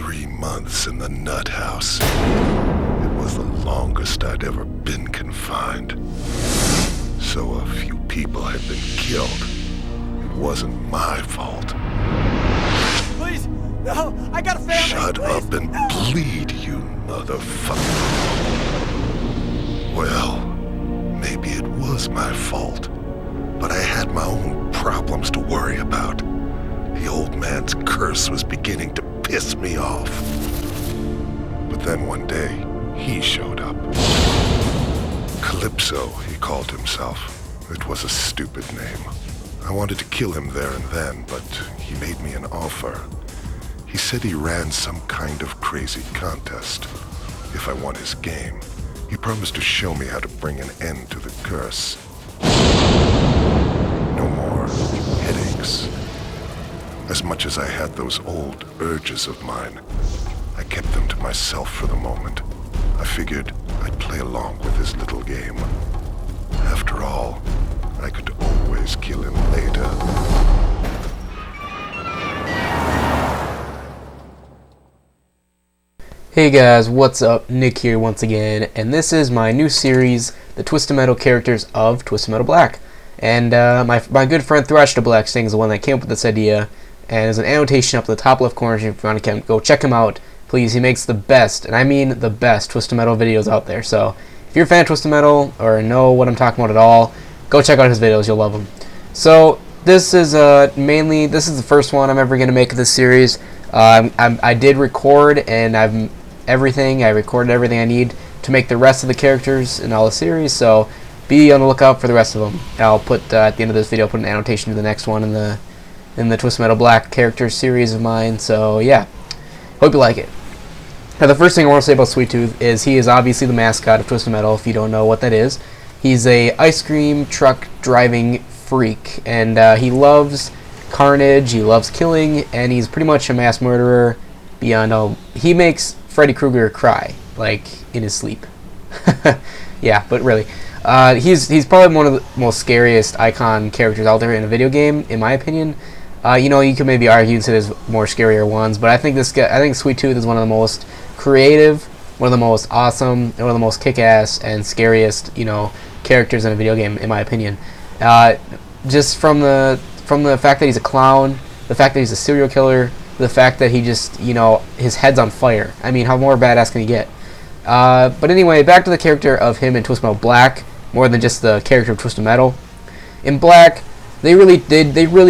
3 months in the nut house. It was the longest I'd ever been confined. So a few people had been killed. It wasn't my fault. Please, no, I got a family. Shut please, up and no. bleed, you motherfucker. Well, maybe it was my fault, but I had my own problems to worry about. The old man's curse was beginning to piss me off. But then one day, he showed up. Calypso, he called himself. It was a stupid name. I wanted to kill him there and then, but he made me an offer. He said he ran some kind of crazy contest. If I won his game, he promised to show me how to bring an end to the curse. No more headaches. As much as I had those old urges of mine, I kept them to myself for the moment. I figured I'd play along with his little game. After all, I could always kill him later. Hey guys, what's up? Nick here once again, and this is my new series, The Twisted Metal Characters of Twisted Metal Black. And my good friend Thrash the Black Sting is the one that came up with this idea, and there's an annotation up in the top left corner if you want to go check him out. Please, he makes the best, and I mean the best, Twisted Metal videos out there. So if you're a fan of Twisted Metal or know what I'm talking about at all, go check out his videos, you'll love them. So this is this is the first one I'm ever going to make of this series. I did record, and I recorded everything I need to make the rest of the characters in all the series, so be on the lookout for the rest of them. I'll put at the end of this video, I'll put an annotation to the next one in the Twisted Metal Black characters series of mine. So yeah, hope you like it. Now the first thing I want to say about Sweet Tooth is he is obviously the mascot of Twisted Metal. If you don't know what that is, he's a ice cream truck driving freak, and he loves carnage, he loves killing, and he's pretty much a mass murderer beyond all. He makes Freddy Krueger cry, like, in his sleep. Yeah, but really, he's probably one of the most scariest icon characters out there in a video game, in my opinion. You know, you could maybe argue and say there's more scarier ones, but I think Sweet Tooth is one of the most creative, one of the most awesome, and one of the most kick-ass and scariest, you know, characters in a video game, in my opinion. Just from the fact that he's a clown, the fact that he's a serial killer, the fact that he just, you know, his head's on fire. I mean, how more badass can he get? But anyway, back to the character of him in Twisted Metal Black, more than just the character of Twisted Metal. In Black, they really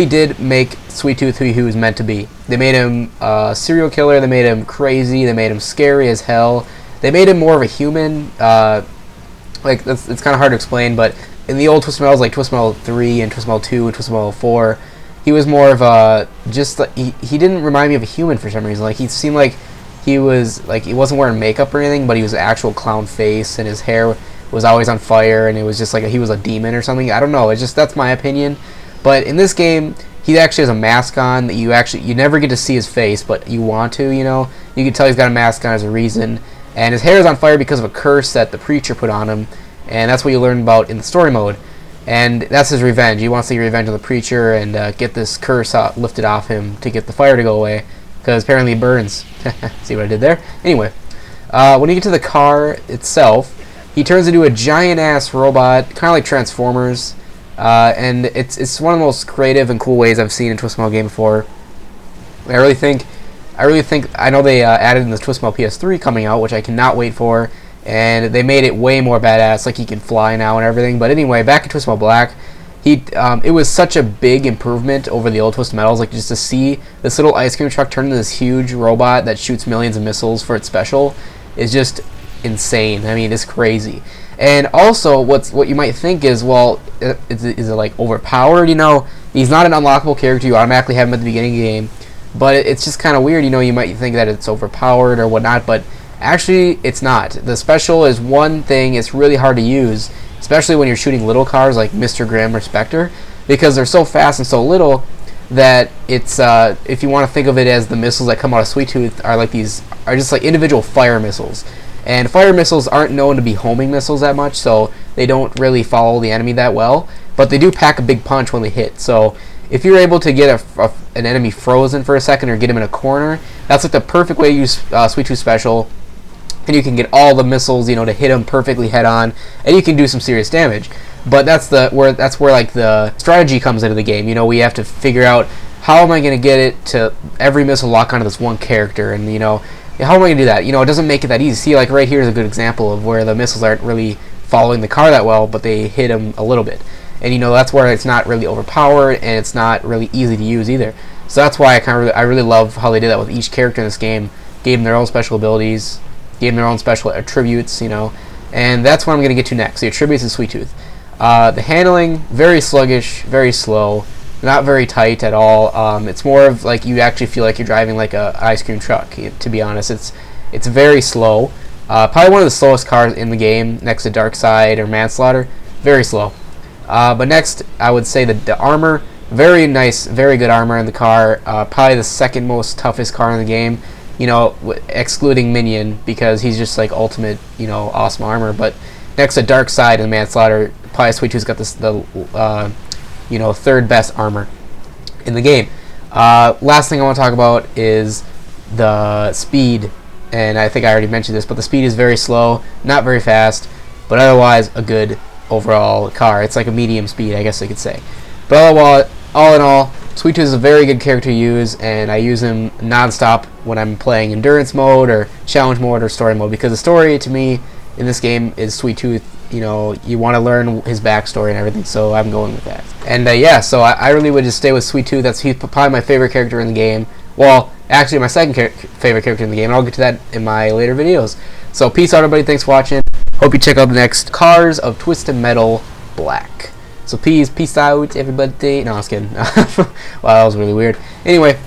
did make Sweet Tooth who he was meant to be. They made him a serial killer, they made him crazy, they made him scary as hell. They made him more of a human. Like, it's kind of hard to explain, but in the old Twisted Metals, like Twisted Metal 3 and Twisted Metal 2 and Twisted Metal 4, he was more of a, just like, he didn't remind me of a human for some reason. Like, he seemed like he was, like, he wasn't wearing makeup or anything, but he was an actual clown face, and his hair was always on fire, and it was just like he was a demon or something. I don't know, it's just, that's my opinion. But in this game, he actually has a mask on that you never get to see his face, but you want to, you know. You can tell he's got a mask on as a reason, and his hair is on fire because of a curse that the preacher put on him, and that's what you learn about in the story mode. And that's his revenge. He wants to get revenge on the preacher and get this curse lifted off him to get the fire to go away, because apparently it burns. See what I did there? Anyway, when you get to the car itself, he turns into a giant-ass robot, kind of like Transformers, and it's one of the most creative and cool ways I've seen a Twisted Metal game before. I really think, I know they added in the Twisted Metal PS3 coming out, which I cannot wait for, and they made it way more badass, like he can fly now and everything. But anyway, back to Twisted Metal Black, it was such a big improvement over the old Twisted Metals, like just to see this little ice cream truck turn into this huge robot that shoots millions of missiles for its special is just insane. I mean, it's crazy. And also, what you might think is, well, is it like overpowered? You know, he's not an unlockable character. You automatically have him at the beginning of the game, but it's just kind of weird. You know, you might think that it's overpowered or whatnot, but actually, it's not. The special is one thing. It's really hard to use, especially when you're shooting little cars like Mr. Grimm or Spectre, because they're so fast and so little that it's, if you want to think of it as the missiles that come out of Sweet Tooth are just like individual fire missiles. And fire missiles aren't known to be homing missiles that much, so they don't really follow the enemy that well, but they do pack a big punch when they hit. So if you're able to get an enemy frozen for a second or get him in a corner, That's like the perfect way to use Sweet Tooth special, and you can get all the missiles, you know, to hit them perfectly head on, and you can do some serious damage. But that's where like the strategy comes into the game. You know, we have to figure out how am I going to get it to every missile lock onto this one character, and you know, how am I going to do that? You know, it doesn't make it that easy. See, like right here is a good example of where the missiles aren't really following the car that well, but they hit them a little bit. And you know, that's where it's not really overpowered, and it's not really easy to use either. So that's why I really love how they did that with each character in this game. Gave them their own special abilities, gave them their own special attributes, you know. And that's what I'm going to get to next, the attributes of Sweet Tooth. The handling, very sluggish, very slow, not very tight at all. It's more of like you actually feel like you're driving like a ice cream truck, to be honest. It's very slow. Probably one of the slowest cars in the game, next to Darkseid or Manslaughter. Very slow. But next, I would say the armor. Very nice, very good armor in the car. Probably the second most toughest car in the game. You know, excluding Minion, because he's just like ultimate, you know, awesome armor. But next to Darkseid and Manslaughter, probably Sweet Tooth's got the you know, third best armor in the game. Last thing I want to talk about is the speed, and I think I already mentioned this, but the speed is very slow, not very fast, but otherwise a good overall car. It's like a medium speed, I guess I could say. But all in all, Sweet Tooth is a very good character to use, and I use him non-stop when I'm playing endurance mode or challenge mode or story mode, because the story to me in this game is Sweet Tooth. You know, you want to learn his backstory and everything, so I'm going with that. And yeah, so I really would just stay with Sweet Tooth. He's probably my favorite character in the game. Well, actually my second favorite character in the game, and I'll get to that in my later videos. So peace out, everybody. Thanks for watching. Hope you check out the next Cars of Twisted Metal Black. So peace out, everybody. No, I was kidding. Wow, that was really weird. Anyway,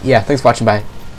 yeah, thanks for watching. Bye.